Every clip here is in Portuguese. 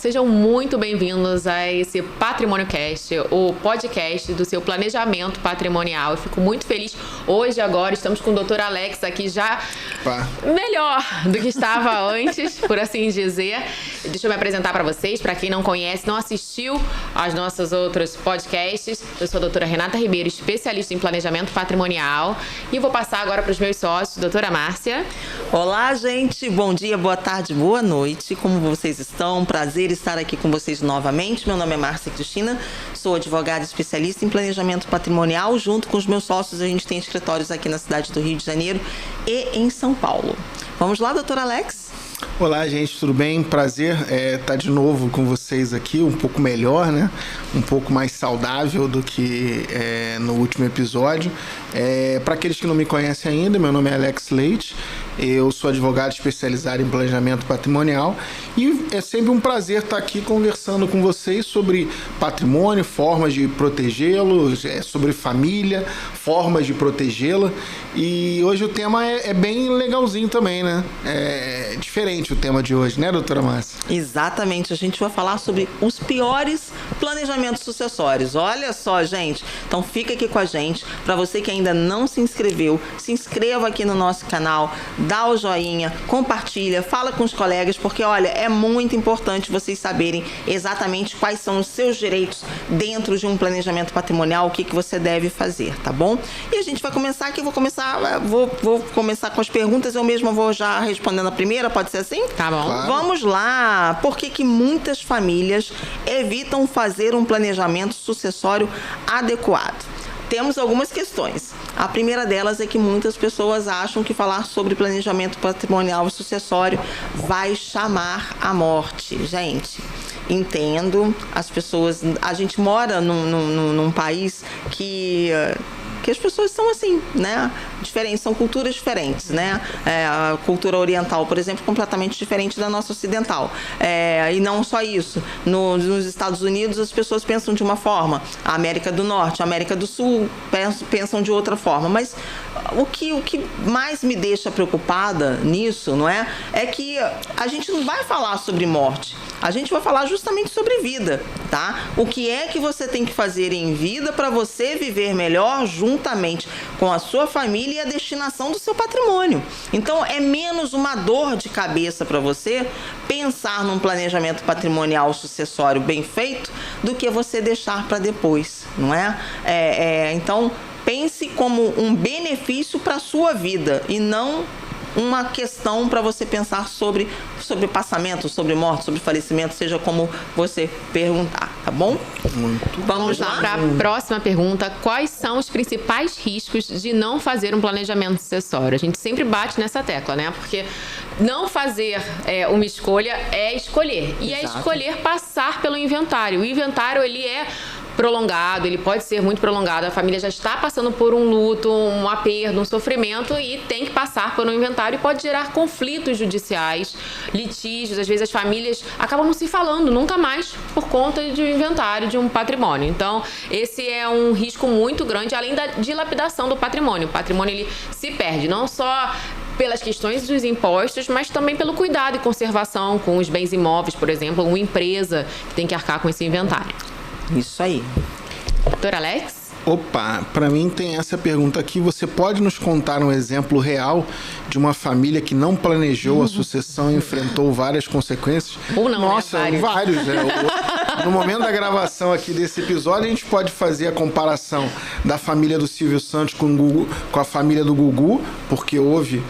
Sejam muito bem-vindos a esse Patrimônio Cast, o podcast do seu planejamento patrimonial. Eu fico muito feliz. Hoje, agora, estamos com o Dr. Alex aqui já melhor do que estava antes, por assim dizer. Deixa eu me apresentar para vocês, para quem não conhece, não assistiu aos nossos outros podcasts. Eu sou a doutora Renata Ribeiro, especialista em planejamento patrimonial. E vou passar agora para os meus sócios, doutora Márcia. Olá, gente. Bom dia, boa tarde, boa noite. Como vocês estão? Prazer estar aqui com vocês novamente. Meu nome é Márcia Cristina, sou advogada especialista em planejamento patrimonial. Junto com os meus sócios, a gente tem escritórios aqui na cidade do Rio de Janeiro e em São Paulo. Vamos lá, doutor Alex? Olá, gente, tudo bem? Prazer estar de novo com vocês aqui, um pouco melhor, né? Um pouco mais saudável do que no último episódio. Para aqueles que não me conhecem ainda, meu nome é Alex Leite, eu sou advogado especializado em planejamento patrimonial e é sempre um prazer estar aqui conversando com vocês sobre patrimônio, formas de protegê-lo, sobre família, formas de protegê-la. E hoje o tema é bem legalzinho também, né? É diferente o tema de hoje, né, doutora Márcia? Exatamente, a gente vai falar sobre os piores planejamentos sucessórios. Olha só, gente, então fica aqui com a gente. Para você que ainda não se inscreveu, se inscreva aqui no nosso canal, dá o joinha, compartilha, fala com os colegas, porque olha, é muito importante vocês saberem exatamente quais são os seus direitos dentro de um planejamento patrimonial, o que você deve fazer, tá bom? E a gente vai começar aqui, vou começar com as perguntas, eu mesma vou já respondendo a primeira, pode ser assim? Tá bom. Claro. Vamos lá! Por que muitas famílias evitam fazer um planejamento sucessório adequado? Temos algumas questões. A primeira delas é que muitas pessoas acham que falar sobre planejamento patrimonial e sucessório vai chamar a morte. Gente, entendo, as pessoas... A gente mora num país que as pessoas são assim, né? Diferentes, são culturas diferentes, né? A cultura oriental, por exemplo, completamente diferente da nossa ocidental. E não só isso. Nos Estados Unidos, as pessoas pensam de uma forma. A América do Norte, a América do Sul pensam de outra forma. Mas o que mais me deixa preocupada nisso, não é? É que a gente não vai falar sobre morte. A gente vai falar justamente sobre vida, tá? O que é que você tem que fazer em vida para você viver melhor juntamente com a sua família e a destinação do seu patrimônio. Então, é menos uma dor de cabeça para você pensar num planejamento patrimonial sucessório bem feito do que você deixar para depois, não é? Então, pense como um benefício para a sua vida e não uma questão para você pensar sobre passamento, sobre morte, sobre falecimento, seja como você perguntar, tá bom? Vamos lá para a próxima pergunta. Quais são os principais riscos de não fazer um planejamento sucessório? A gente sempre bate nessa tecla, né? Porque não fazer uma escolha é escolher. E é escolher passar pelo inventário. O inventário, ele é prolongado, ele pode ser muito prolongado, a família já está passando por um luto, uma perda, um sofrimento e tem que passar por um inventário e pode gerar conflitos judiciais, litígios, às vezes as famílias acabam não se falando nunca mais por conta de um inventário, de um patrimônio. Então, esse é um risco muito grande, além da dilapidação do patrimônio. O patrimônio, ele se perde, não só pelas questões dos impostos, mas também pelo cuidado e conservação com os bens imóveis, por exemplo, uma empresa que tem que arcar com esse inventário. Isso aí. Doutor Alex? Opa, para mim tem essa pergunta aqui. Você pode nos contar um exemplo real de uma família que não planejou a sucessão e enfrentou várias consequências? Ou não, Nossa, né? vários. No momento da gravação aqui desse episódio, a gente pode fazer a comparação da família do Silvio Santos com a família do Gugu, porque houve...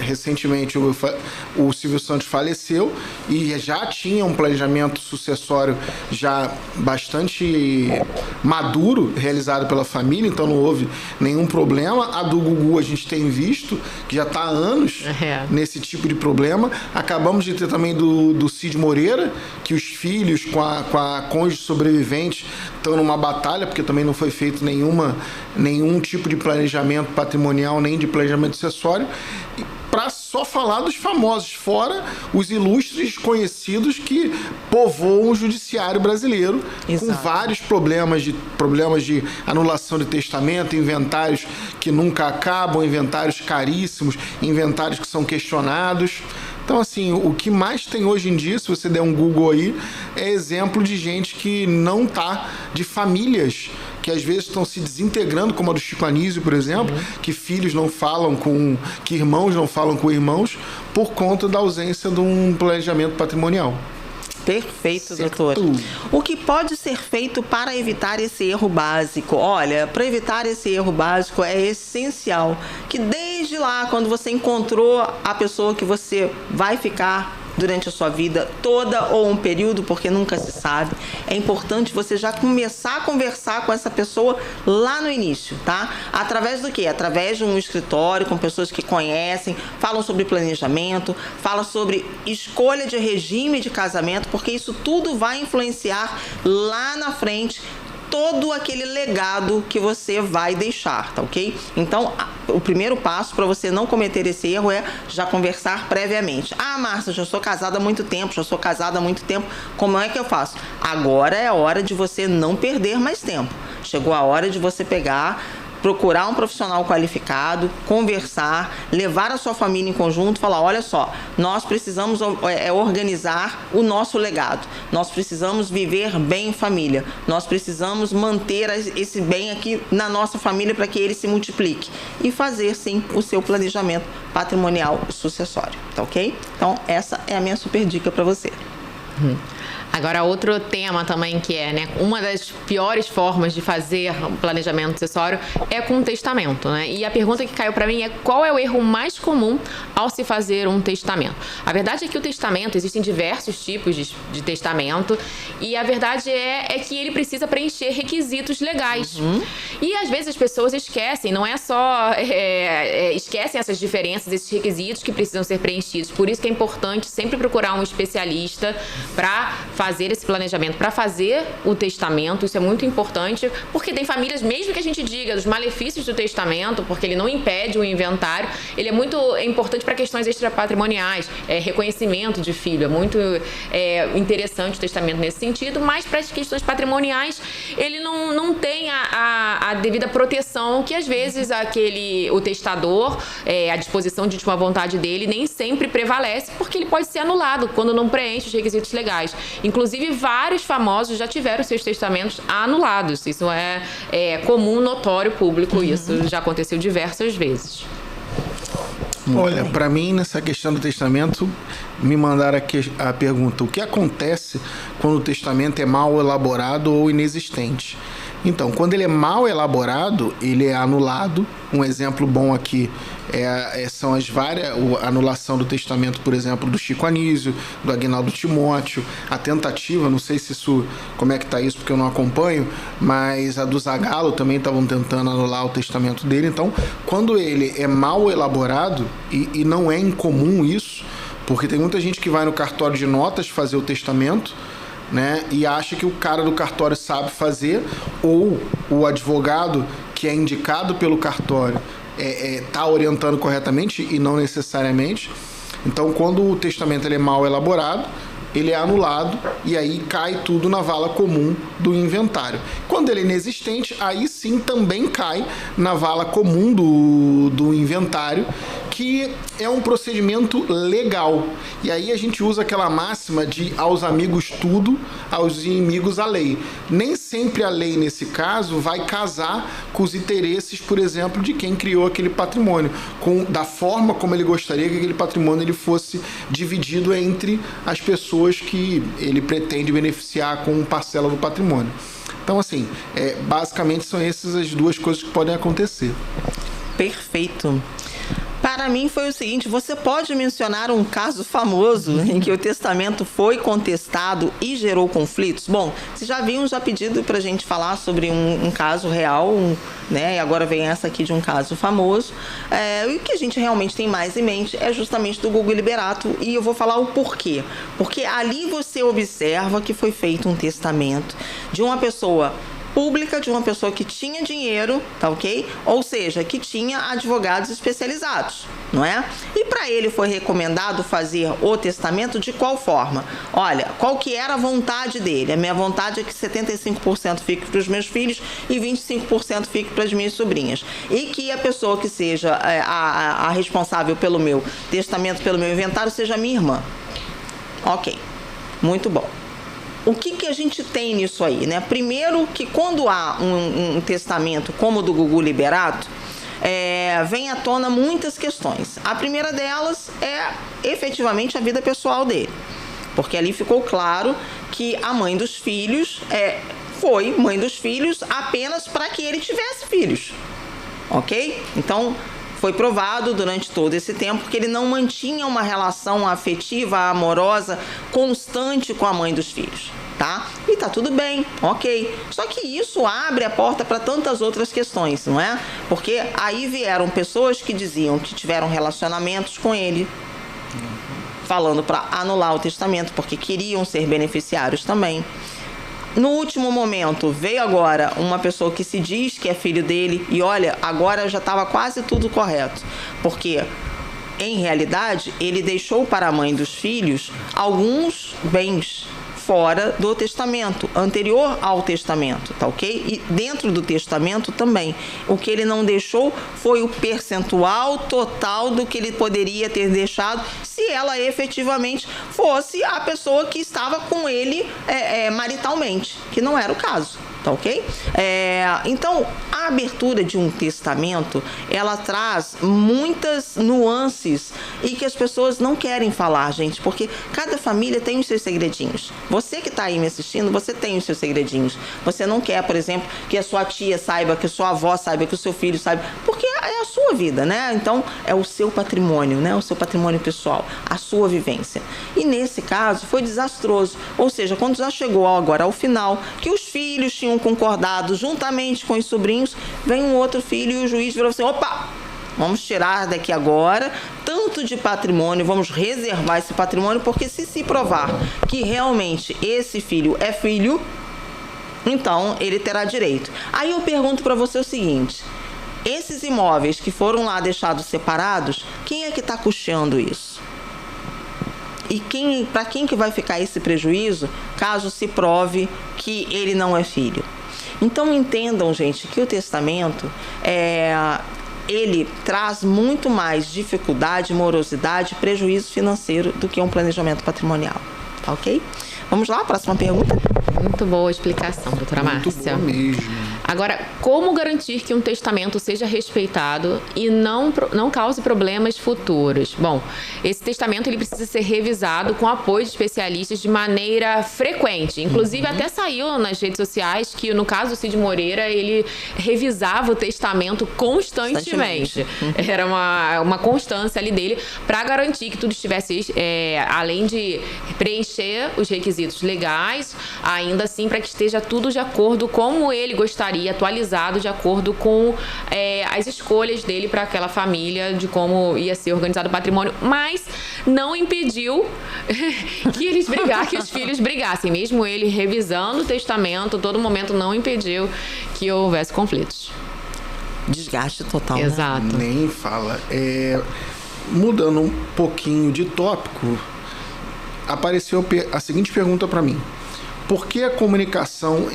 recentemente o Silvio Santos faleceu e já tinha um planejamento sucessório já bastante maduro realizado pela família, então não houve nenhum problema. A do Gugu a gente tem visto que já está há anos nesse tipo de problema. Acabamos de ter também do Cid Moreira, que os filhos com a cônjuge sobrevivente estão numa batalha, porque também não foi feito nenhum tipo de planejamento patrimonial nem de planejamento sucessório. Para só falar dos famosos, fora os ilustres conhecidos que povoam o judiciário brasileiro. Exato. Com vários problemas de anulação de testamento, inventários que nunca acabam, inventários caríssimos, inventários que são questionados. Então, assim, o que mais tem hoje em dia, se você der um Google aí, é exemplo de gente que não tá, de famílias que às vezes estão se desintegrando, como a do Chico Anísio, por exemplo, que filhos não falam com... que irmãos não falam com irmãos, por conta da ausência de um planejamento patrimonial. Perfeito, doutor. O que pode ser feito para evitar esse erro básico? Olha, para evitar esse erro básico é essencial que desde lá, quando você encontrou a pessoa que você vai ficar durante a sua vida toda ou um período, porque nunca se sabe, é importante você já começar a conversar com essa pessoa lá no início, tá? Através do quê? Através de um escritório com pessoas que conhecem, falam sobre planejamento, falam sobre escolha de regime de casamento, porque isso tudo vai influenciar lá na frente todo aquele legado que você vai deixar, tá ok? Então, o primeiro passo para você não cometer esse erro é já conversar previamente. Ah, Márcia, já sou casada há muito tempo, como é que eu faço? Agora é a hora de você não perder mais tempo. Chegou a hora de você procurar um profissional qualificado, conversar, levar a sua família em conjunto, falar, olha só, nós precisamos organizar o nosso legado, nós precisamos viver bem em família, nós precisamos manter esse bem aqui na nossa família para que ele se multiplique e fazer, sim, o seu planejamento patrimonial sucessório, tá ok? Então, essa é a minha super dica para você. Agora, outro tema também que é, né, uma das piores formas de fazer planejamento sucessório é com o testamento, né? E a pergunta que caiu para mim é qual é o erro mais comum ao se fazer um testamento? A verdade é que o testamento, existem diversos tipos de testamento e a verdade é que ele precisa preencher requisitos legais. E às vezes as pessoas esquecem, não é só esquecem essas diferenças, esses requisitos que precisam ser preenchidos. Por isso que é importante sempre procurar um especialista para fazer esse planejamento, para fazer o testamento. Isso é muito importante, porque tem famílias, mesmo que a gente diga dos malefícios do testamento, porque ele não impede o inventário, ele é muito importante para questões extrapatrimoniais, reconhecimento de filho, é muito interessante o testamento nesse sentido, mas para as questões patrimoniais, ele não tem a devida proteção que às vezes o testador, a disposição de última vontade dele, nem sempre prevalece, porque ele pode ser anulado quando não preenche os requisitos legais. Inclusive, vários famosos já tiveram seus testamentos anulados. Isso é comum, notório, público. Isso já aconteceu diversas vezes. Olha, para mim, nessa questão do testamento, me mandaram a pergunta: o que acontece quando o testamento é mal elaborado ou inexistente? Então, quando ele é mal elaborado, ele é anulado. Um exemplo bom aqui são a anulação do testamento, por exemplo, do Chico Anísio, do Aguinaldo Timóteo, a tentativa, não sei se isso, como é que está isso, porque eu não acompanho, mas a do Zagallo também estavam tentando anular o testamento dele. Então, quando ele é mal elaborado, e não é incomum isso, porque tem muita gente que vai no cartório de notas fazer o testamento, né, e acha que o cara do cartório sabe fazer, ou o advogado que é indicado pelo cartório está orientando corretamente e não necessariamente. Então, quando o testamento ele é mal elaborado, ele é anulado e aí cai tudo na vala comum do inventário. Quando ele é inexistente, aí sim também cai na vala comum do inventário, que é um procedimento legal. E aí a gente usa aquela máxima de aos amigos tudo, aos inimigos a lei. Nem sempre a lei, nesse caso, vai casar com os interesses, por exemplo, de quem criou aquele patrimônio, da forma como ele gostaria que aquele patrimônio ele fosse dividido entre as pessoas que ele pretende beneficiar com parcela do patrimônio. Então, assim, basicamente são essas as duas coisas que podem acontecer. Perfeito. Para mim foi o seguinte: você pode mencionar um caso famoso em que o testamento foi contestado e gerou conflitos? Bom, vocês já haviam pedido para a gente falar sobre um caso real, né? E agora vem essa aqui de um caso famoso. E o que a gente realmente tem mais em mente é justamente do Gugu Liberato, e eu vou falar o porquê. Porque ali você observa que foi feito um testamento de uma pessoa pública, de uma pessoa que tinha dinheiro, tá ok? Ou seja, que tinha advogados especializados, não é? E para ele foi recomendado fazer o testamento de qual forma? Olha, qual que era a vontade dele? A minha vontade é que 75% fique para os meus filhos e 25% fique para as minhas sobrinhas. E que a pessoa que seja a responsável pelo meu testamento, pelo meu inventário, seja a minha irmã. Ok, muito bom. O que a gente tem nisso aí, né? Primeiro que quando há um testamento como o do Gugu Liberato, vem à tona muitas questões. A primeira delas é efetivamente a vida pessoal dele, porque ali ficou claro que a mãe dos filhos foi mãe dos filhos apenas para que ele tivesse filhos, ok? Então foi provado durante todo esse tempo que ele não mantinha uma relação afetiva, amorosa, constante com a mãe dos filhos, tá? E tá tudo bem, ok. Só que isso abre a porta para tantas outras questões, não é? Porque aí vieram pessoas que diziam que tiveram relacionamentos com ele, falando para anular o testamento, porque queriam ser beneficiários também. No último momento, veio agora uma pessoa que se diz que é filho dele e olha, agora já estava quase tudo correto, porque em realidade ele deixou para a mãe dos filhos alguns bens fora do testamento, anterior ao testamento, tá ok? E dentro do testamento também. O que ele não deixou foi o percentual total do que ele poderia ter deixado se ela efetivamente fosse a pessoa que estava com ele maritalmente, que não era o caso. Tá ok? Então, a abertura de um testamento, ela traz muitas nuances e que as pessoas não querem falar, gente, porque cada família tem os seus segredinhos. Você que está aí me assistindo, você tem os seus segredinhos. Você não quer, por exemplo, que a sua tia saiba, que a sua avó saiba, que o seu filho saiba, porque é a sua vida, né? Então, é o seu patrimônio, né? O seu patrimônio pessoal, a sua vivência. E nesse caso, foi desastroso. Ou seja, quando já chegou agora ao final, que os filhos tinham concordado juntamente com os sobrinhos, vem um outro filho e o juiz virou assim, opa, vamos tirar daqui agora tanto de patrimônio, vamos reservar esse patrimônio, porque se provar que realmente esse filho é filho, então ele terá direito. Aí eu pergunto para você o seguinte, esses imóveis que foram lá deixados separados, quem é que está custeando isso? E para quem que vai ficar esse prejuízo caso se prove que ele não é filho? Então entendam, gente, que o testamento ele traz muito mais dificuldade, morosidade, prejuízo financeiro do que um planejamento patrimonial, tá ok? Vamos lá, próxima pergunta. Muito boa explicação, doutora Márcia. Muito boa mesmo. Agora, como garantir que um testamento seja respeitado e não cause problemas futuros? Bom, esse testamento ele precisa ser revisado com apoio de especialistas de maneira frequente. Inclusive, até saiu nas redes sociais que, no caso do Cid Moreira, ele revisava o testamento constantemente. Era uma constância ali dele para garantir que tudo estivesse, além de preencher os requisitos legais, ainda assim para que esteja tudo de acordo como ele gostaria, atualizado de acordo com as escolhas dele para aquela família, de como ia ser organizado o patrimônio, mas não impediu que os filhos brigassem, mesmo ele revisando o testamento, todo momento não impediu que houvesse conflitos. Desgaste total, né? Exato. Nem fala. Mudando um pouquinho de tópico, apareceu a seguinte pergunta para mim. Por que a comunicação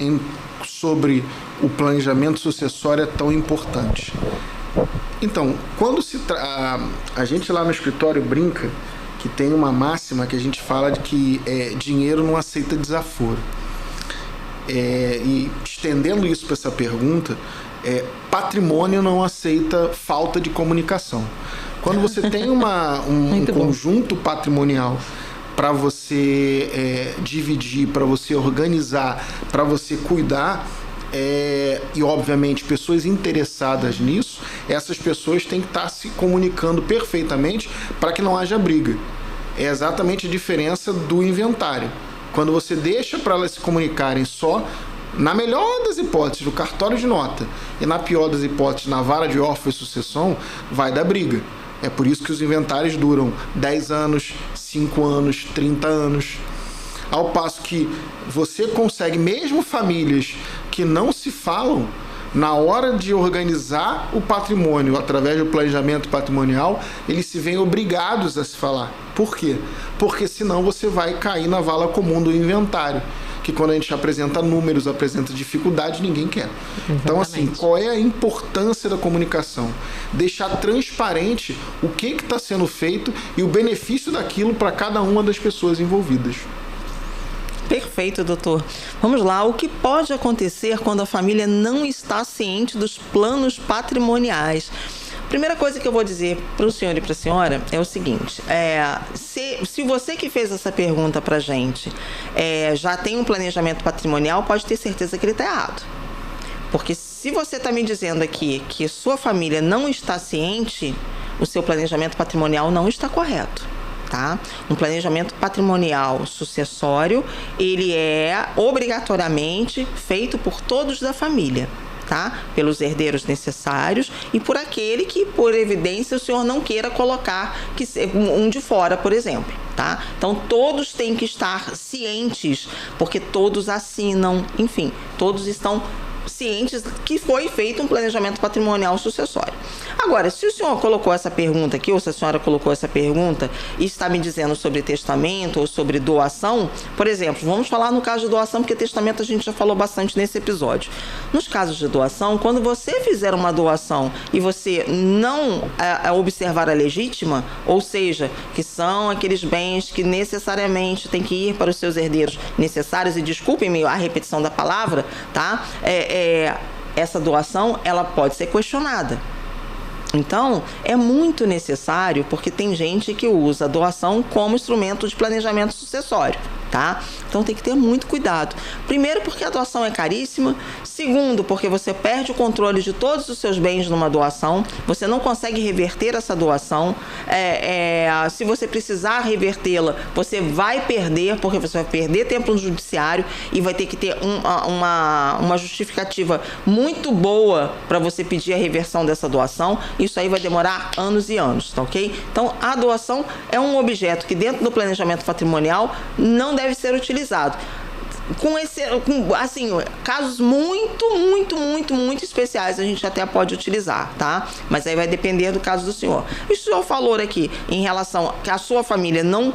sobre o planejamento sucessório é tão importante? Então, quando a gente lá no escritório brinca que tem uma máxima que a gente fala de que dinheiro não aceita desaforo. E estendendo isso para essa pergunta, patrimônio não aceita falta de comunicação. Quando você tem um conjunto patrimonial para você dividir, para você organizar, para você cuidar, e obviamente pessoas interessadas nisso, essas pessoas têm que estar se comunicando perfeitamente para que não haja briga. É exatamente a diferença do inventário. Quando você deixa para elas se comunicarem só, na melhor das hipóteses, no cartório de nota, e na pior das hipóteses, na vara de órfão e sucessão, vai dar briga. É por isso que os inventários duram 10 anos, 5 anos, 30 anos. Ao passo que você consegue, mesmo famílias que não se falam, na hora de organizar o patrimônio através do planejamento patrimonial, eles se veem obrigados a se falar. Por quê? Porque senão você vai cair na vala comum do inventário, que quando a gente apresenta números, apresenta dificuldade, ninguém quer. Exatamente. Então, assim, qual é a importância da comunicação? Deixar transparente o que está sendo feito e o benefício daquilo para cada uma das pessoas envolvidas. Perfeito, doutor. Vamos lá. O que pode acontecer quando a família não está ciente dos planos patrimoniais? Primeira coisa que eu vou dizer para o senhor e para a senhora é o seguinte: se você que fez essa pergunta para a gente já tem um planejamento patrimonial, pode ter certeza que ele está errado. Porque se você está me dizendo aqui que sua família não está ciente, o seu planejamento patrimonial não está correto. Tá? Um planejamento patrimonial sucessório, ele é obrigatoriamente feito por todos da família. Tá? Pelos herdeiros necessários e por aquele que, por evidência, o senhor não queira colocar um de fora, por exemplo. Tá? Então, todos têm que estar cientes, porque todos assinam, enfim, todos estão cientes que foi feito um planejamento patrimonial sucessório. Agora, se o senhor colocou essa pergunta aqui, ou se a senhora colocou essa pergunta e está me dizendo sobre testamento ou sobre doação, por exemplo, vamos falar no caso de doação, porque testamento a gente já falou bastante nesse episódio. Nos casos de doação, quando você fizer uma doação e você não observar a legítima, ou seja, que são aqueles bens que necessariamente têm que ir para os seus herdeiros necessários, e desculpem-me a repetição da palavra, tá? Essa doação, ela pode ser questionada. Então, é muito necessário, porque tem gente que usa a doação como instrumento de planejamento sucessório, tá? Então, tem que ter muito cuidado. Primeiro, porque a doação é caríssima. Segundo, porque você perde o controle de todos os seus bens numa doação. Você não consegue reverter essa doação. Se você precisar revertê-la, você vai perder, porque você vai perder tempo no judiciário e vai ter que ter uma justificativa muito boa para você pedir a reversão dessa doação. Isso aí vai demorar anos e anos, tá ok? Então, a doação é um objeto que dentro do planejamento patrimonial não deve ser utilizado. Assim, casos muito especiais a gente até pode utilizar, tá? Mas aí vai depender do caso do senhor. E o senhor falou aqui em relação que a sua família não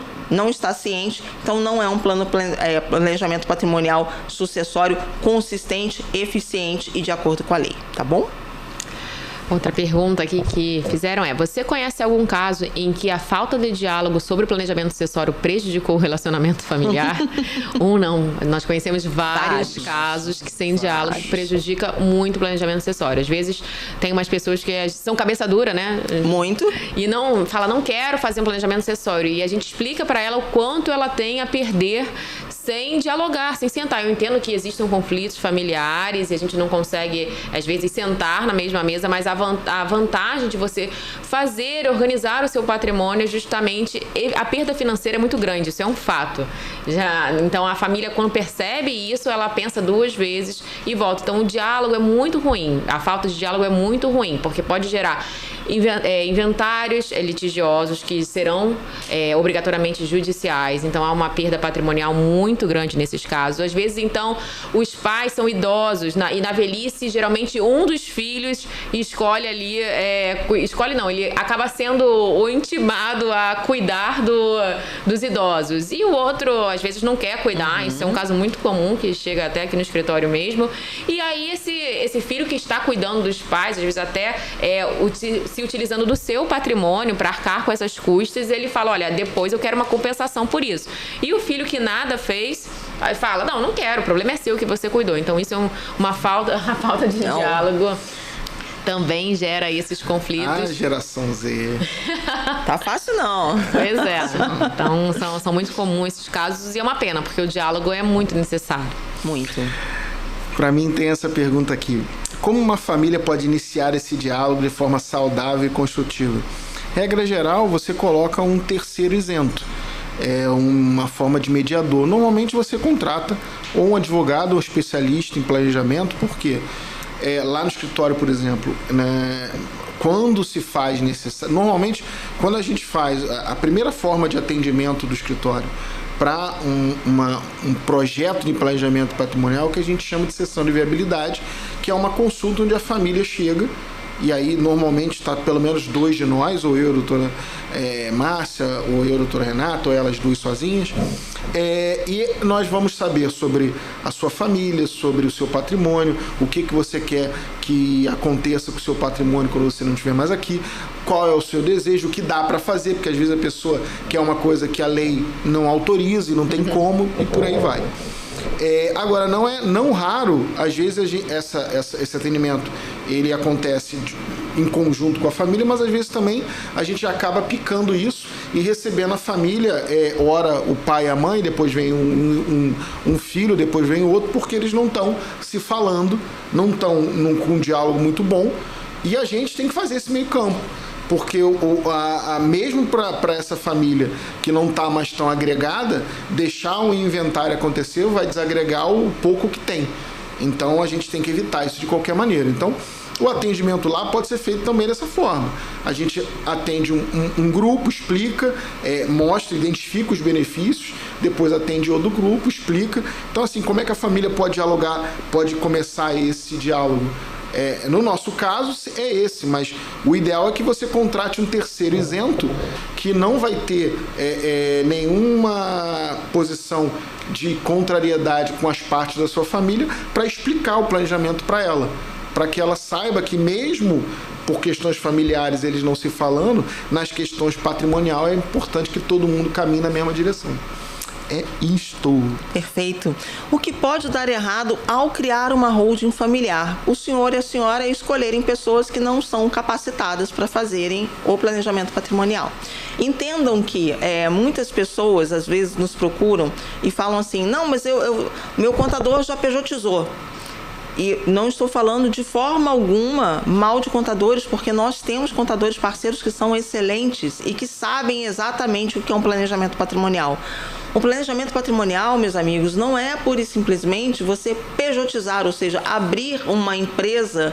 está ciente, então não é um planejamento patrimonial sucessório consistente, eficiente e de acordo com a lei, tá bom? Outra pergunta aqui que fizeram você conhece algum caso em que a falta de diálogo sobre o planejamento sucessório prejudicou o relacionamento familiar? Ou não? Nós conhecemos vários casos que sem diálogo prejudica muito o planejamento sucessório. Às vezes tem umas pessoas que são cabeça dura, né? Muito. E não quero fazer um planejamento sucessório. E a gente explica para ela o quanto ela tem a perder sem dialogar, sem sentar. Eu entendo que existem conflitos familiares e a gente não consegue, às vezes, sentar na mesma mesa, mas a vantagem de você organizar o seu patrimônio, justamente, a perda financeira é muito grande, isso é um fato. Então, a família, quando percebe isso, ela pensa 2 vezes e volta. Então, o diálogo é muito ruim, a falta de diálogo é muito ruim, porque pode gerar inventários litigiosos que serão obrigatoriamente judiciais. Então, há uma perda patrimonial muito grande nesses casos. Às vezes, então, os pais são idosos e na velhice, geralmente, um dos filhos escolhe ali, ele acaba sendo o intimado a cuidar dos idosos. E o outro, às vezes, não quer cuidar. Isso é um caso muito comum, que chega até aqui no escritório mesmo. E aí, esse filho que está cuidando dos pais, às vezes até se utilizando do seu patrimônio para arcar com essas custas, ele fala, olha, depois eu quero uma compensação por isso. E o filho que nada fez, aí fala, não quero, o problema é seu que você cuidou. Então isso é a falta de diálogo também gera esses conflitos. Geração Z. Tá fácil não. Pois é. Então são muito comuns esses casos e é uma pena, porque o diálogo é muito necessário. Muito. Para mim tem essa pergunta aqui. Como uma família pode iniciar esse diálogo de forma saudável e construtiva? Regra geral, você coloca um terceiro isento. É uma forma de mediador. Normalmente você contrata ou um advogado ou especialista em planejamento, porque lá no escritório, por exemplo, né, quando se faz necessário... Normalmente, quando a gente faz a primeira forma de atendimento do escritório, para um projeto de planejamento patrimonial que a gente chama de sessão de viabilidade, que é uma consulta onde a família chega, e aí normalmente está pelo menos 2 de nós, ou eu, a doutora Márcia, ou eu, a doutora Renata, ou elas 2 sozinhas, e nós vamos saber sobre a sua família, sobre o seu patrimônio, o que você quer que aconteça com o seu patrimônio quando você não estiver mais aqui, qual é o seu desejo, o que dá para fazer, porque às vezes a pessoa quer uma coisa que a lei não autoriza e não tem como, e por aí vai. Agora, não raro, às vezes esse atendimento ele acontece em conjunto com a família, mas às vezes também a gente acaba picando isso e recebendo a família, ora o pai e a mãe, depois vem um filho, depois vem o outro, porque eles não estão se falando, não estão com um diálogo muito bom, e a gente tem que fazer esse meio campo. Porque mesmo para essa família que não está mais tão agregada, deixar um inventário acontecer vai desagregar o pouco que tem. Então a gente tem que evitar isso de qualquer maneira. Então o atendimento lá pode ser feito também dessa forma. A gente atende um grupo, explica, mostra, identifica os benefícios, depois atende outro grupo, explica. Então assim, como é que a família pode dialogar, pode começar esse diálogo? No nosso caso é esse, mas o ideal é que você contrate um terceiro isento que não vai ter nenhuma posição de contrariedade com as partes da sua família para explicar o planejamento para ela, para que ela saiba que mesmo por questões familiares eles não se falando, nas questões patrimoniais é importante que todo mundo caminhe na mesma direção. É isto. Perfeito. O que pode dar errado ao criar uma holding familiar? O senhor e a senhora escolherem pessoas que não são capacitadas para fazerem o planejamento patrimonial. Entendam que muitas pessoas às vezes nos procuram e falam assim, não, mas meu contador já pejotizou. E não estou falando de forma alguma mal de contadores, porque nós temos contadores parceiros que são excelentes e que sabem exatamente o que é um planejamento patrimonial. O planejamento patrimonial, meus amigos, não é pura e simplesmente você pejotizar, ou seja, abrir uma empresa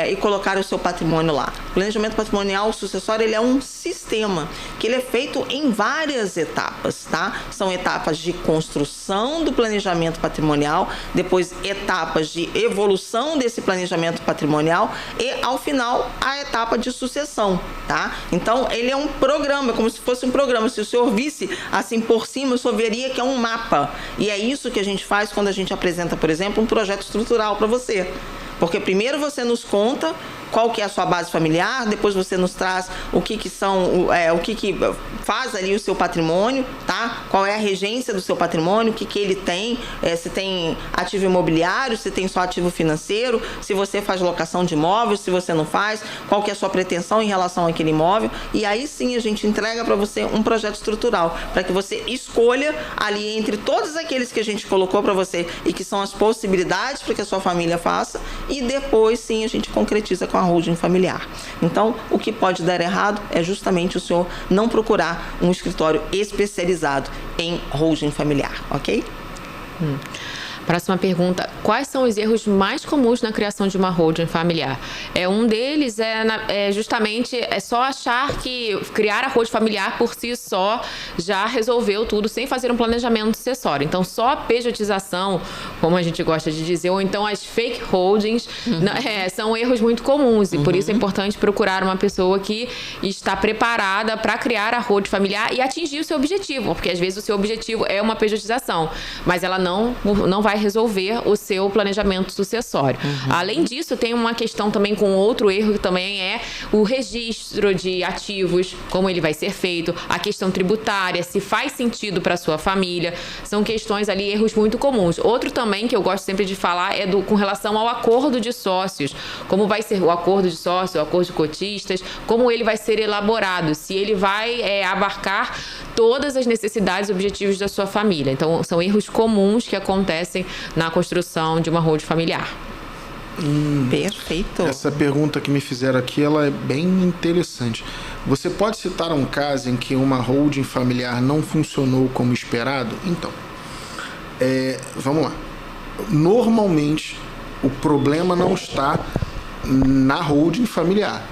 e colocar o seu patrimônio lá. O planejamento patrimonial sucessório, ele é um sistema que ele é feito em várias etapas, tá? São etapas de construção do planejamento patrimonial, depois etapas de evolução desse planejamento patrimonial e, ao final, a etapa de sucessão, tá? Então, ele é um programa, como se fosse um programa. Se o senhor visse assim por cima, o senhor veria que é um mapa. E é isso que a gente faz quando a gente apresenta, por exemplo, um projeto estrutural para você. Porque primeiro você nos conta qual que é a sua base familiar, depois você nos traz o que faz ali o seu patrimônio, tá? Qual é a regência do seu patrimônio, o que ele tem, se tem ativo imobiliário, se tem só ativo financeiro, se você faz locação de imóveis, se você não faz, qual que é a sua pretensão em relação àquele imóvel, e aí sim a gente entrega para você um projeto estrutural, para que você escolha ali entre todos aqueles que a gente colocou para você e que são as possibilidades para que a sua família faça, e depois sim a gente concretiza com a holding familiar. Então, o que pode dar errado é justamente o senhor não procurar um escritório especializado em holding familiar, ok? Próxima pergunta. Quais são os erros mais comuns na criação de uma holding familiar? Um deles justamente só achar que criar a holding familiar por si só já resolveu tudo sem fazer um planejamento sucessório. Então, só a pejotização, como a gente gosta de dizer, ou então as fake holdings, são erros muito comuns. E por isso é importante procurar uma pessoa que está preparada para criar a holding familiar e atingir o seu objetivo. Porque às vezes o seu objetivo é uma pejotização, mas ela não vai resolver o seu planejamento sucessório. Além disso, tem uma questão também com outro erro que também é o registro de ativos, como ele vai ser feito, a questão tributária, se faz sentido para sua família. São questões ali, erros muito comuns. Outro também que eu gosto sempre de falar é com relação ao acordo de sócios. Como vai ser o acordo de sócios, o acordo de cotistas, como ele vai ser elaborado, se ele vai abarcar todas as necessidades e objetivos da sua família. Então, são erros comuns que acontecem na construção de uma holding familiar. Perfeito. Essa pergunta que me fizeram aqui, ela é bem interessante. Você pode citar um caso em que uma holding familiar não funcionou como esperado? Então, vamos lá. Normalmente, o problema não está na holding familiar.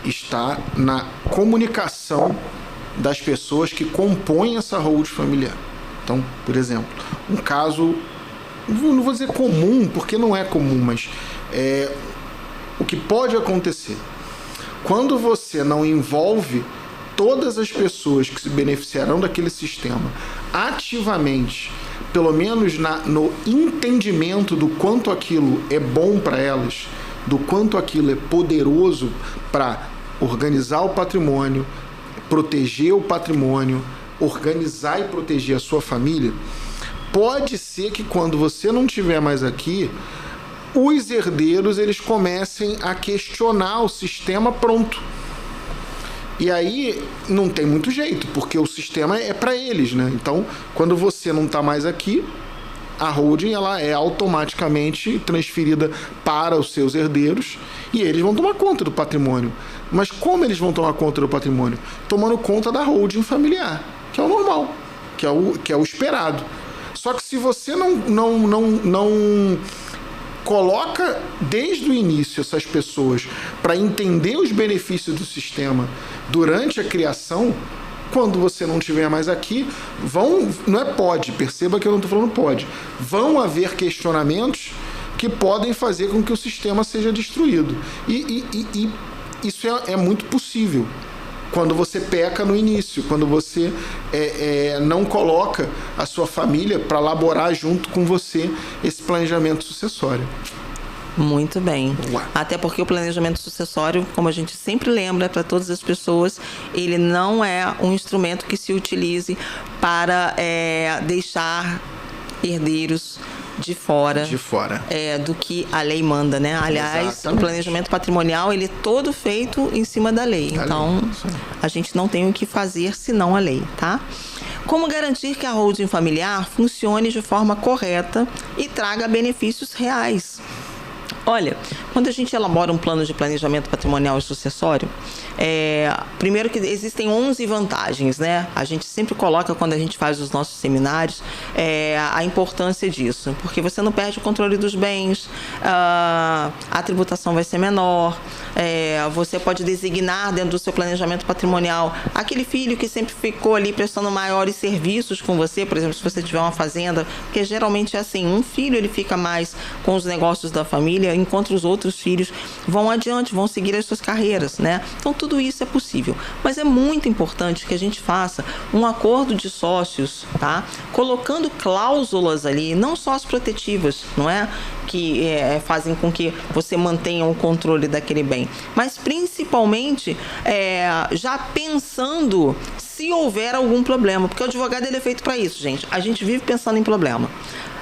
Está na comunicação das pessoas que compõem essa holding familiar. Então, por exemplo, um caso, não vou dizer comum, porque não é comum, mas o que pode acontecer. Quando você não envolve todas as pessoas que se beneficiarão daquele sistema ativamente, pelo menos no entendimento do quanto aquilo é bom para elas, do quanto aquilo é poderoso para organizar o patrimônio, proteger o patrimônio, organizar e proteger a sua família, pode ser que quando você não estiver mais aqui, os herdeiros eles comecem a questionar o sistema pronto. E aí não tem muito jeito, porque o sistema é para eles, né? Então, quando você não está mais aqui, a holding ela é automaticamente transferida para os seus herdeiros e eles vão tomar conta do patrimônio. Mas como eles vão tomar conta do patrimônio? Tomando conta da holding familiar, que é o normal, que é o esperado. Só que se você não coloca desde o início essas pessoas para entender os benefícios do sistema durante a criação, quando você não estiver mais aqui, perceba que eu não estou falando pode, vão haver questionamentos que podem fazer com que o sistema seja destruído. E isso é muito possível quando você peca no início, quando você não coloca a sua família para elaborar junto com você esse planejamento sucessório. Muito bem. Até porque o planejamento sucessório, como a gente sempre lembra para todas as pessoas, ele não é um instrumento que se utilize para deixar herdeiros de fora do que a lei manda, né? Aliás, exatamente. O planejamento patrimonial ele é todo feito em cima da lei. Então, a gente não tem o que fazer senão a lei, tá? Como garantir que a holding familiar funcione de forma correta e traga benefícios reais? Olha, quando a gente elabora um plano de planejamento patrimonial e sucessório, primeiro que existem 11 vantagens, né? A gente sempre coloca, quando a gente faz os nossos seminários, a importância disso, porque você não perde o controle dos bens, a tributação vai ser menor, você pode designar dentro do seu planejamento patrimonial aquele filho que sempre ficou ali prestando maiores serviços com você, por exemplo, se você tiver uma fazenda, porque geralmente é assim, um filho ele fica mais com os negócios da família, enquanto os outros filhos vão adiante, vão seguir as suas carreiras, né? Então, tudo isso é possível. Mas é muito importante que a gente faça um acordo de sócios, tá? Colocando cláusulas ali, não só as protetivas, não é? Que fazem com que você mantenha o controle daquele bem, mas principalmente já pensando se houver algum problema, porque o advogado ele é feito para isso, gente. A gente vive pensando em problema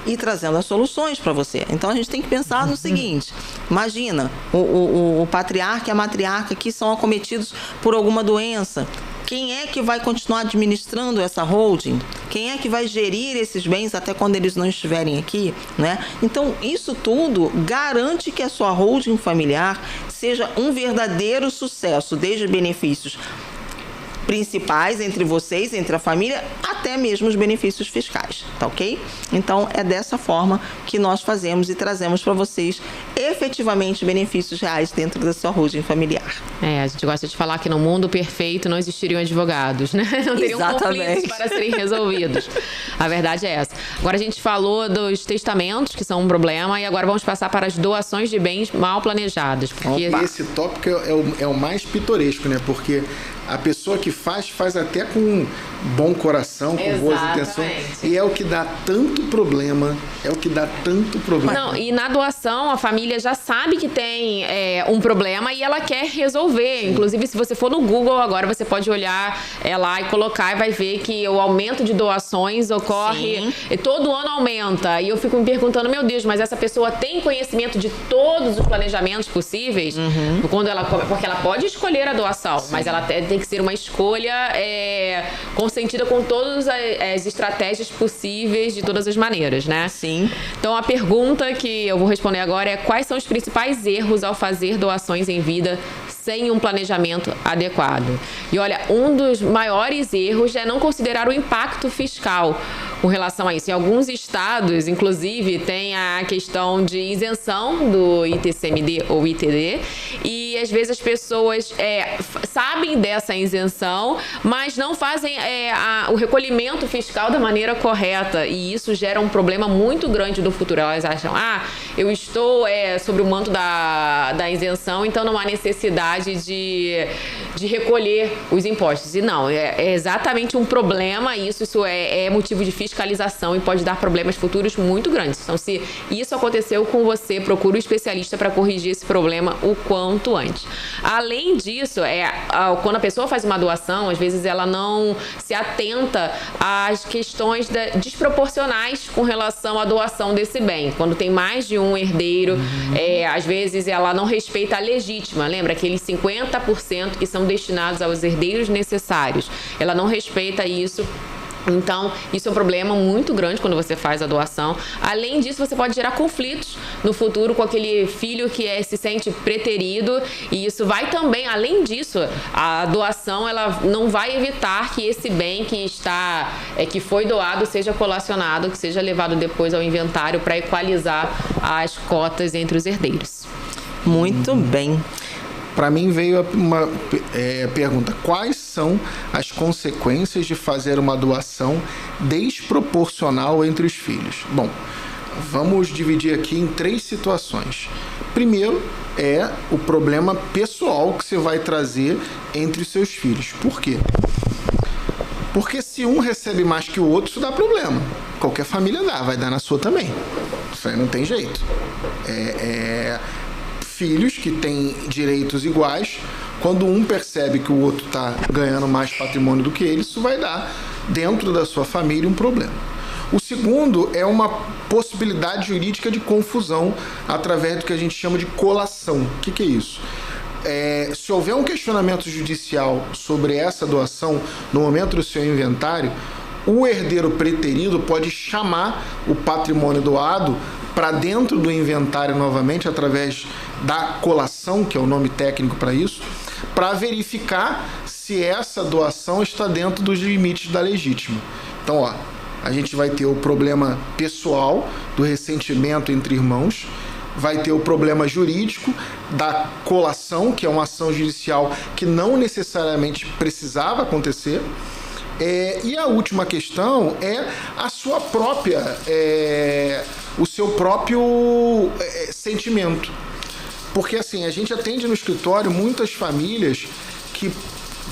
e trazendo as soluções para você. Então, a gente tem que pensar no seguinte, imagina, o patriarca e a matriarca que são acometidos por alguma doença. Quem é que vai continuar administrando essa holding? Quem é que vai gerir esses bens até quando eles não estiverem aqui, né? Então, isso tudo garante que a sua holding familiar seja um verdadeiro sucesso, desde benefícios principais entre vocês, entre a família, até mesmo os benefícios fiscais, tá ok? Então, é dessa forma que nós fazemos e trazemos para vocês efetivamente benefícios reais dentro da sua holding familiar. A gente gosta de falar que no mundo perfeito não existiriam advogados, né? Não teriam conflitos para serem resolvidos. A verdade é essa. Agora a gente falou dos testamentos, que são um problema, e agora vamos passar para as doações de bens mal planejadas. Porque... Esse tópico é o mais pitoresco, né? Porque a pessoa que faz até com bom coração, com boas intenções. E é o que dá tanto problema. Não, e na doação, a família já sabe que tem um problema e ela quer resolver. Sim. Inclusive, se você for no Google agora, você pode olhar lá e colocar e vai ver que o aumento de doações ocorre. Todo ano aumenta. E eu fico me perguntando, meu Deus, mas essa pessoa tem conhecimento de todos os planejamentos possíveis? Porque ela pode escolher a doação, sim, mas ela tem que ser uma escolha consentida com todas as estratégias possíveis de todas as maneiras, né? Sim. Então, a pergunta que eu vou responder agora é: quais são os principais erros ao fazer doações em vida sem um planejamento adequado? E olha, um dos maiores erros é não considerar o impacto fiscal com relação a isso. Em alguns estados, inclusive, tem a questão de isenção do ITCMD ou ITD, e e às vezes as pessoas sabem dessa isenção, mas não fazem o recolhimento fiscal da maneira correta, e isso gera um problema muito grande no futuro. Elas acham, eu estou sobre o manto da isenção, então não há necessidade de recolher os impostos. E não, é exatamente um problema, e isso é motivo de fiscalização e pode dar problemas futuros muito grandes. Então, se isso aconteceu com você, procure um especialista para corrigir esse problema o quanto antes. Além disso, quando a pessoa faz uma doação, às vezes ela não se atenta às questões desproporcionais com relação à doação desse bem. Quando tem mais de um herdeiro, às vezes ela não respeita a legítima. Lembra aqueles 50% que são destinados aos herdeiros necessários? Ela não respeita isso. Então, isso é um problema muito grande quando você faz a doação. Além disso, você pode gerar conflitos no futuro com aquele filho que se sente preterido, e isso vai também, além disso, a doação ela não vai evitar que esse bem que foi doado seja colacionado, que seja levado depois ao inventário para equalizar as cotas entre os herdeiros. Muito bem. Para mim veio uma pergunta: quais são as consequências de fazer uma doação desproporcional entre os filhos? Bom, vamos dividir aqui em 3 situações. Primeiro é o problema pessoal que você vai trazer entre os seus filhos. Por quê? Porque se um recebe mais que o outro, isso dá problema. Qualquer família vai dar na sua também. Isso aí não tem jeito. Filhos que têm direitos iguais, quando um percebe que o outro está ganhando mais patrimônio do que ele, isso vai dar, dentro da sua família, um problema. O segundo é uma possibilidade jurídica de confusão através do que a gente chama de colação. O que é isso? Se houver um questionamento judicial sobre essa doação no momento do seu inventário, o herdeiro preterido pode chamar o patrimônio doado para dentro do inventário novamente, através da colação, que é o nome técnico para isso, para verificar se essa doação está dentro dos limites da legítima. Então, a gente vai ter o problema pessoal do ressentimento entre irmãos, vai ter o problema jurídico da colação, que é uma ação judicial que não necessariamente precisava acontecer. E a última questão é a sua própria, o seu próprio sentimento. Porque assim, a gente atende no escritório muitas famílias que,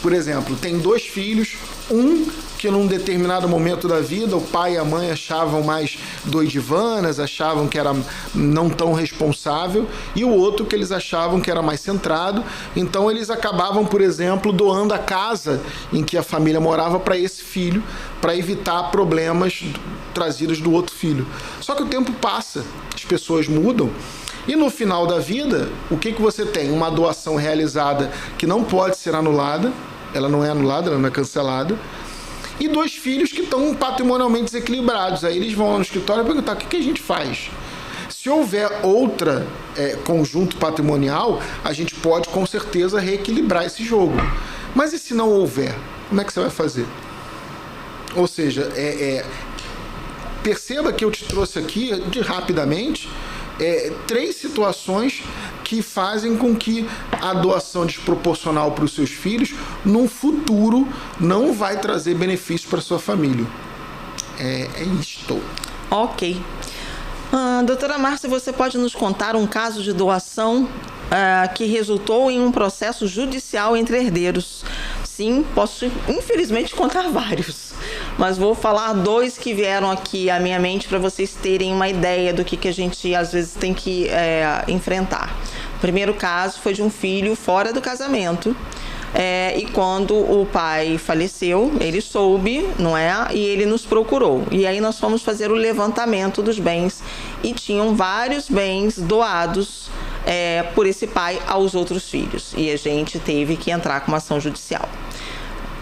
por exemplo, tem 2 filhos, um que num determinado momento da vida o pai e a mãe achavam mais doidivanas, achavam que era não tão responsável, e o outro que eles achavam que era mais centrado. Então eles acabavam, por exemplo, doando a casa em que a família morava para esse filho, para evitar problemas trazidos do outro filho. Só que o tempo passa, as pessoas mudam, e no final da vida, o que você tem? Uma doação realizada que não pode ser anulada, ela não é anulada, ela não é cancelada, e 2 filhos que estão patrimonialmente desequilibrados. Aí eles vão lá no escritório e perguntar: o que a gente faz? Se houver outra conjunto patrimonial, a gente pode com certeza reequilibrar esse jogo. Mas e se não houver? Como é que você vai fazer? Ou seja, perceba que eu te trouxe aqui, rapidamente, 3 situações que fazem com que a doação desproporcional para os seus filhos, no futuro, não vai trazer benefício para sua família. É isto. Ok. Doutora Márcia, você pode nos contar um caso de doação que resultou em um processo judicial entre herdeiros? Sim, posso infelizmente contar vários, mas vou falar 2 que vieram aqui à minha mente para vocês terem uma ideia do que a gente às vezes tem que enfrentar. O primeiro caso foi de um filho fora do casamento, e quando o pai faleceu, ele soube, não é? E ele nos procurou. E aí nós fomos fazer o levantamento dos bens e tinham vários bens doados por esse pai aos outros filhos. E a gente teve que entrar com uma ação judicial.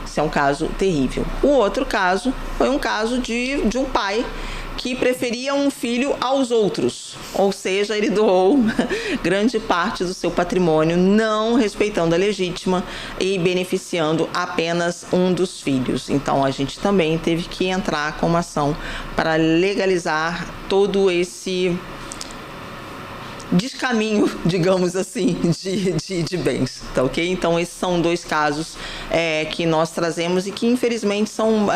Isso é um caso terrível. O outro caso foi um caso de um pai que preferia um filho aos outros, ou seja, ele doou grande parte do seu patrimônio, não respeitando a legítima e beneficiando apenas um dos filhos. Então a gente também teve que entrar com uma ação para legalizar todo esse descaminho, digamos assim, de bens, tá ok? Então, esses são 2 casos que nós trazemos e que, infelizmente, são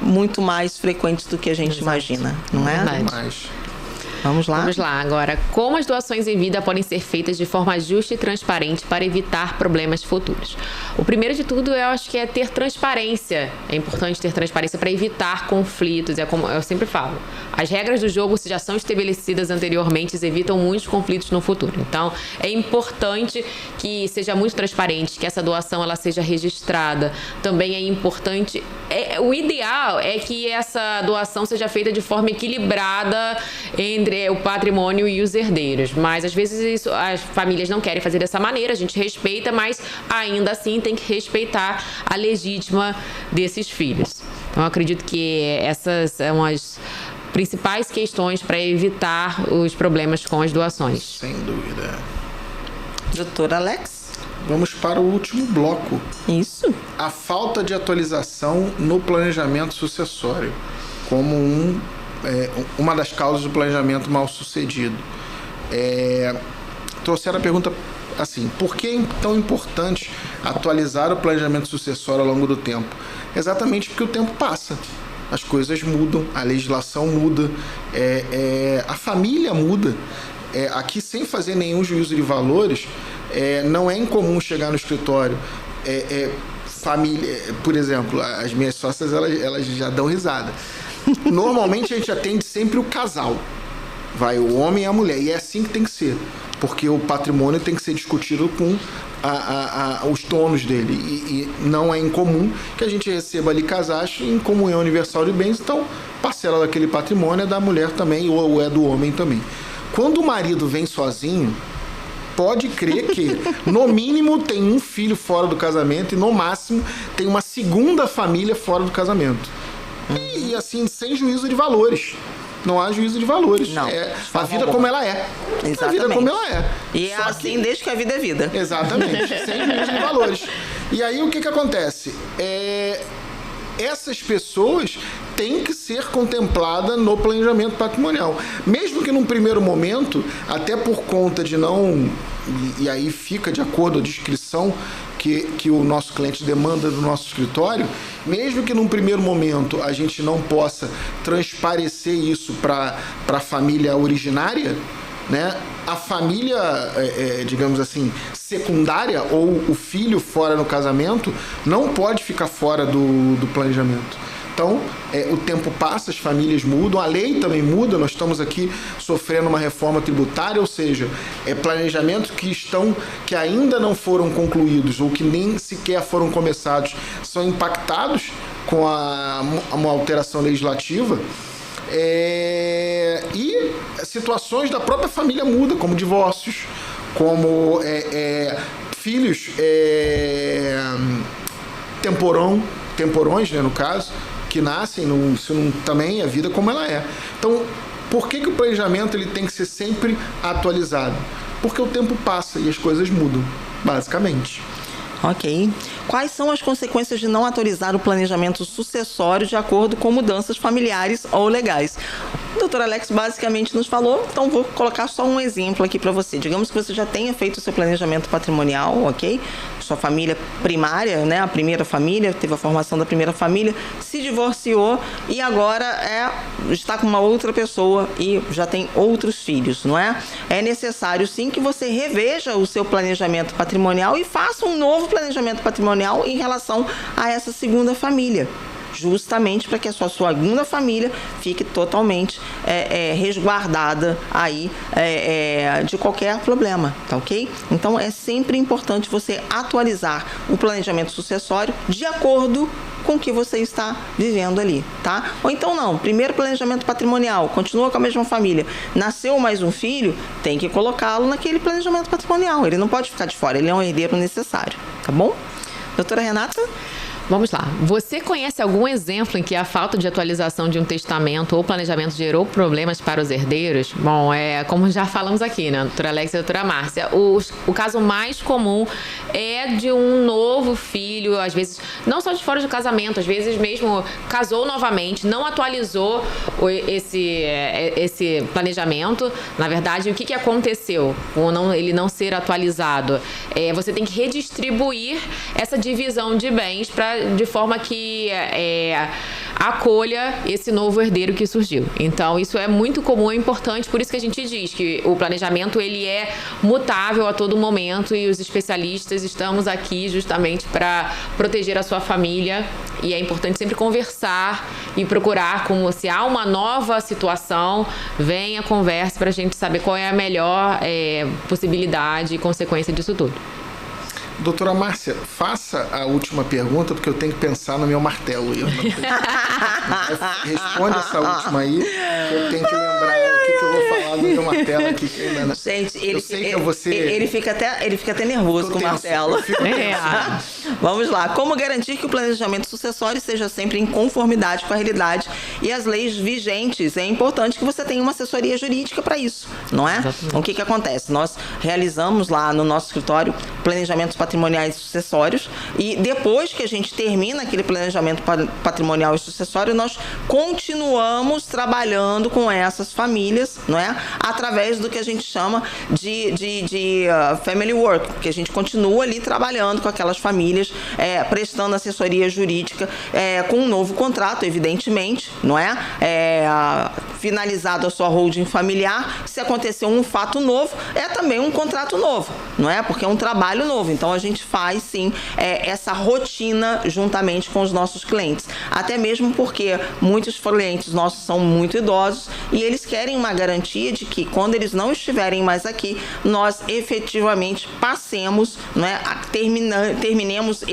muito mais frequentes do que a gente imagina, não é? Vamos lá? Vamos lá. Agora, como as doações em vida podem ser feitas de forma justa e transparente para evitar problemas futuros? O primeiro de tudo, eu acho que é ter transparência. É importante ter transparência para evitar conflitos. É como eu sempre falo. As regras do jogo, se já são estabelecidas anteriormente, evitam muitos conflitos no futuro. Então, é importante que seja muito transparente, que essa doação ela seja registrada. Também é importante... o ideal é que essa doação seja feita de forma equilibrada entre o patrimônio e os herdeiros, mas às vezes as famílias não querem fazer dessa maneira, a gente respeita, mas ainda assim tem que respeitar a legítima desses filhos. Então eu acredito que essas são as principais questões para evitar os problemas com as doações. Sem dúvida. Doutor Alex? Vamos para o último bloco. Isso. A falta de atualização no planejamento sucessório como uma das causas do planejamento mal sucedido. Trouxeram a pergunta assim: por que é tão importante atualizar o planejamento sucessório ao longo do tempo? Exatamente porque o tempo passa, as coisas mudam, a legislação muda, a família muda. Aqui, sem fazer nenhum juízo de valores, não é incomum chegar no escritório, família, por exemplo, as minhas sócias elas já dão risada. Normalmente a gente atende sempre o casal, vai o homem e a mulher, e é assim que tem que ser, porque o patrimônio tem que ser discutido com os donos dele, e não é incomum que a gente receba ali casais em comunhão universal de bens, então parcela daquele patrimônio é da mulher também, ou é do homem também. Quando o marido vem sozinho, pode crer que, no mínimo, tem um filho fora do casamento e, no máximo, tem uma segunda família fora do casamento. E, assim, sem juízo de valores. Não há juízo de valores. Não, a vida como ela é. Exatamente. A vida como ela é. E é assim desde que a vida é vida. Exatamente. Sem juízo de valores. E aí, o que acontece? Essas pessoas têm que ser contempladas no planejamento patrimonial. Mesmo que num primeiro momento, até por conta de não... E aí fica de acordo com a descrição que o nosso cliente demanda do nosso escritório, mesmo que num primeiro momento a gente não possa transparecer isso para a família originária, né? A família, digamos assim, secundária, ou o filho fora no casamento, não pode ficar fora do planejamento. Então, o tempo passa, as famílias mudam, a lei também muda, nós estamos aqui sofrendo uma reforma tributária, ou seja, planejamentos que ainda não foram concluídos ou que nem sequer foram começados são impactados com uma alteração legislativa. E situações da própria família mudam, como divórcios, como filhos temporões, né, no caso, que nascem também a vida como ela é. Então, por que o planejamento ele tem que ser sempre atualizado? Porque o tempo passa e as coisas mudam, basicamente. Ok. Quais são as consequências de não atualizar o planejamento sucessório de acordo com mudanças familiares ou legais? O doutor Alex basicamente nos falou, então vou colocar só um exemplo aqui para você. Digamos que você já tenha feito o seu planejamento patrimonial, ok? Sua família primária, né? A primeira família, teve a formação da primeira família, se divorciou e agora está com uma outra pessoa e já tem outros filhos, não é? É necessário sim que você reveja o seu planejamento patrimonial e faça um novo planejamento patrimonial em relação a essa segunda família, justamente para que a sua segunda família fique totalmente resguardada aí de qualquer problema, tá ok? Então é sempre importante você atualizar o planejamento sucessório de acordo com o que você está vivendo ali, tá? Ou então não, primeiro planejamento patrimonial, continua com a mesma família, nasceu mais um filho, tem que colocá-lo naquele planejamento patrimonial, ele não pode ficar de fora, ele é um herdeiro necessário, tá bom? Doutora Renata? Vamos lá. Você conhece algum exemplo em que a falta de atualização de um testamento ou planejamento gerou problemas para os herdeiros? Bom, como já falamos aqui, né, doutora Alex e doutora Márcia, o caso mais comum é de um novo filho, às vezes, não só de fora do casamento, às vezes mesmo casou novamente, não atualizou esse planejamento. Na verdade, o que aconteceu com ele não ser atualizado? Você tem que redistribuir essa divisão de bens de forma que acolha esse novo herdeiro que surgiu. Então, isso é muito comum, é importante, por isso que a gente diz que o planejamento ele é mutável a todo momento e os especialistas estamos aqui justamente para proteger a sua família e é importante sempre conversar e procurar, como se há uma nova situação, venha, converse para a gente saber qual é a melhor possibilidade e consequência disso tudo. Doutora Márcia, faça a última pergunta, porque eu tenho que pensar no meu martelo. Responde essa última aí, que eu tenho que lembrar o que eu vou falar no meu martelo aqui. Gente, ele fica até nervoso com o martelo. Vamos lá. Como garantir que o planejamento sucessório seja sempre em conformidade com a realidade e as leis vigentes? É importante que você tenha uma assessoria jurídica para isso, não é? Então, o que acontece? Nós realizamos lá no nosso escritório planejamentos patrimoniais e sucessórios e depois que a gente termina aquele planejamento patrimonial e sucessório, nós continuamos trabalhando com essas famílias, não é? Através do que a gente chama de family work, que a gente continua ali trabalhando com aquelas famílias, prestando assessoria jurídica, com um novo contrato, evidentemente, não é? Finalizado a sua holding familiar, se acontecer um fato novo, é também um contrato novo, não é? Porque é um trabalho novo. Então, a gente faz, sim, essa rotina juntamente com os nossos clientes. Até mesmo porque muitos clientes nossos são muito idosos e eles querem uma garantia de que, quando eles não estiverem mais aqui, nós efetivamente passemos, não é? Terminemos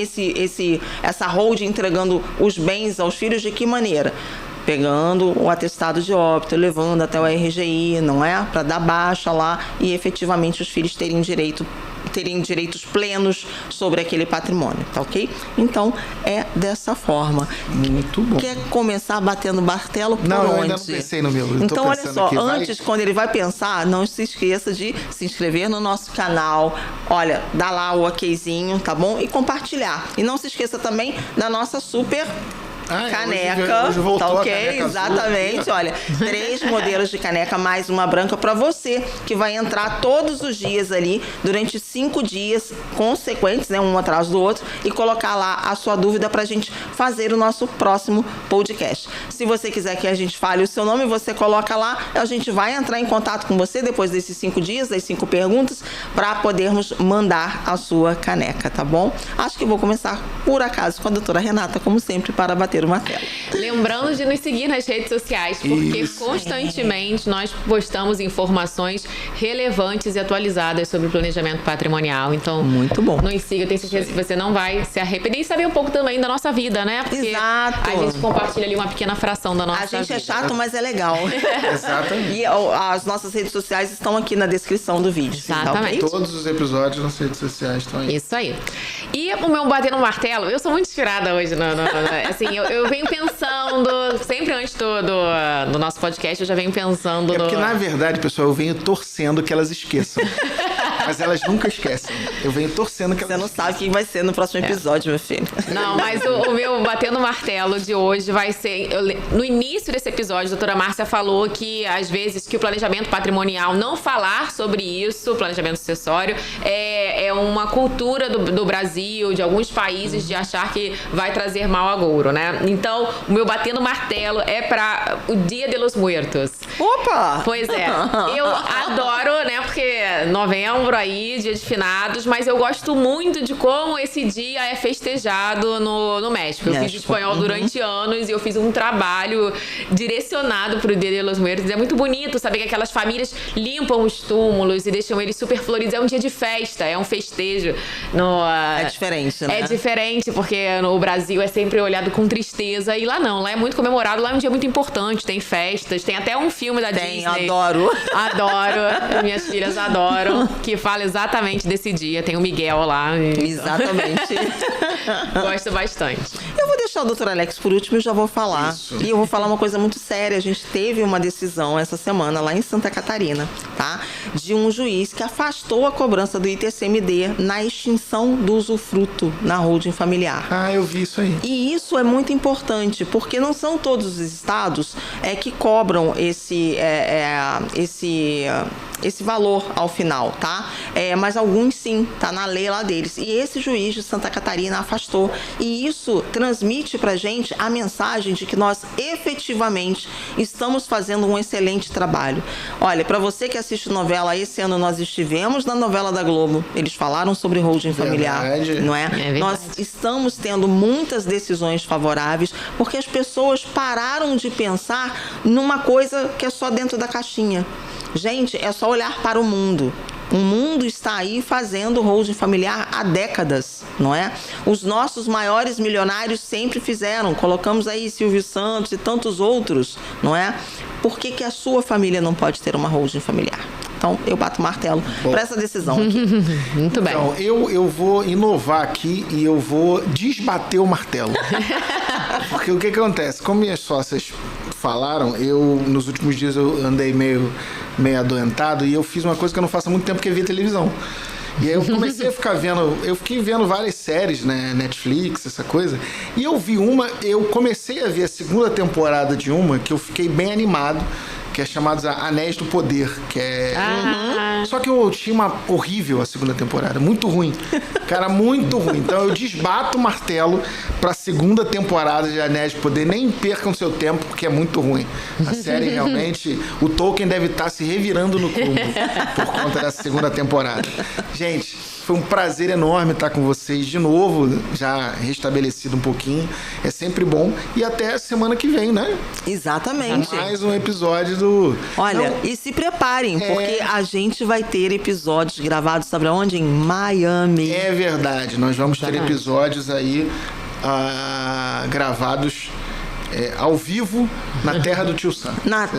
essa holding entregando os bens aos filhos de que maneira? Pegando o atestado de óbito, levando até o RGI, não é? Para dar baixa lá e efetivamente os filhos terem direitos plenos sobre aquele patrimônio, tá ok? Então, é dessa forma. Muito bom. Quer começar batendo martelo por onde? Eu ainda não pensei no meu. Então, olha só, antes, quando ele vai pensar, não se esqueça de se inscrever no nosso canal, olha, dá lá o okzinho, tá bom? E compartilhar. E não se esqueça também da nossa super caneca, hoje voltou, tá ok? A caneca exatamente, azul. Olha, 3 modelos de caneca mais uma branca para você, que vai entrar todos os dias ali, durante 5 dias consequentes, né, um atrás do outro, e colocar lá a sua dúvida pra gente fazer o nosso próximo podcast. Se você quiser que a gente fale o seu nome, você coloca lá, a gente vai entrar em contato com você depois desses 5 dias, das 5 perguntas, para podermos mandar a sua caneca, tá bom? Acho que vou começar, por acaso, com a doutora Renata, como sempre, para bater uma tela. Lembrando de nos seguir nas redes sociais, porque constantemente nós postamos informações relevantes e atualizadas sobre o planejamento patrimonial. Então, muito bom. Nos siga, tenho certeza que você não vai se arrepender e saber um pouco também da nossa vida, né? Porque exato. A gente compartilha ali uma pequena fração da nossa vida. A gente é chato, mas é legal. Exatamente. E as nossas redes sociais estão aqui na descrição do vídeo. Exatamente. Tá, okay? Todos os episódios nas redes sociais estão aí. Isso aí. E o meu bater no martelo, eu sou muito inspirada hoje. Assim, eu venho pensando, sempre antes do nosso podcast, eu já venho pensando... Porque, na verdade, pessoal, eu venho torcendo que elas esqueçam. Mas elas nunca esquecem. Eu venho torcendo que elas esqueçam. Você não sabe o que vai ser no próximo episódio, meu filho. Não, mas o meu batendo martelo de hoje vai ser... No início desse episódio, a doutora Márcia falou que, às vezes, que o planejamento patrimonial, não falar sobre isso, o planejamento sucessório, é uma cultura do Brasil, de alguns países, de achar que vai trazer mal agouro, né? Então, o meu batendo martelo é para o Dia de los Muertos. Opa! Pois é. Eu adoro, né? Porque novembro aí, Dia de Finados, mas eu gosto muito de como esse dia é festejado no México. Eu fiz espanhol durante anos e eu fiz um trabalho direcionado para o Dia de los Muertos. É muito bonito saber que aquelas famílias limpam os túmulos e deixam eles super floridos. É um dia de festa, é um festejo. É diferente, né? É diferente, porque no Brasil é sempre olhado com tristeza. E lá não, lá é muito comemorado. Lá é um dia muito importante, tem festas. Tem até um filme da Disney. Adoro. Adoro. Minhas filhas adoram. Que fala exatamente desse dia. Tem o Miguel lá. Exatamente. Gosto bastante. Eu vou deixar o Dr. Alex por último e já vou falar. Isso. E eu vou falar uma coisa muito séria. A gente teve uma decisão essa semana lá em Santa Catarina, tá? De um juiz que afastou a cobrança do ITCMD na extinção do usufruto na holding familiar. Ah, eu vi isso aí. E isso é muito importante, porque não são todos os estados que cobram esse valor ao final, tá? Mas alguns sim, tá na lei lá deles. E esse juiz de Santa Catarina afastou. E isso transmite pra gente a mensagem de que nós efetivamente estamos fazendo um excelente trabalho. Olha, pra você que assiste novela, esse ano nós estivemos na novela da Globo. Eles falaram sobre holding familiar, não é? Nós estamos tendo muitas decisões favoráveis, porque as pessoas pararam de pensar numa coisa que é só dentro da caixinha. Gente, é só olhar para o mundo. O mundo está aí fazendo holding familiar há décadas, não é? Os nossos maiores milionários sempre fizeram. Colocamos aí Silvio Santos e tantos outros, não é? Por que a sua família não pode ter uma holding familiar? Então, eu bato o martelo para essa decisão aqui. Muito bem. Então, eu vou inovar aqui e eu vou desbater o martelo. Porque o que acontece? Como minhas sócias falaram, nos últimos dias eu andei meio adoentado e eu fiz uma coisa que eu não faço há muito tempo, que é ver televisão. E aí eu comecei a fiquei vendo várias séries, né, Netflix, essa coisa, e eu comecei a ver a segunda temporada de uma que eu fiquei bem animado, que é chamada Anéis do Poder, que é... Só que eu achei uma horrível a segunda temporada, muito ruim. Cara, muito ruim. Então eu desbato o martelo pra segunda temporada de Anéis do Poder. Nem percam seu tempo, porque é muito ruim. A série realmente... O Tolkien deve estar se revirando no clube por conta dessa segunda temporada. Gente, foi um prazer enorme estar com vocês de novo, já restabelecido um pouquinho. É sempre bom. E até semana que vem, né? Exatamente. Mais um episódio do... Olha, e se preparem, porque a gente vai ter episódios gravados, sabe onde? Em Miami. É verdade, nós vamos ter episódios aí gravados ao vivo na terra do Tio Sam.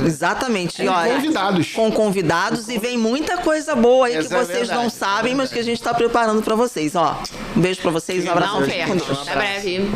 Exatamente. Com convidados. Com convidados e vem muita coisa boa aí que vocês não sabem, mas que a gente está preparando para vocês. Ó, um beijo para vocês, um abraço. Até breve.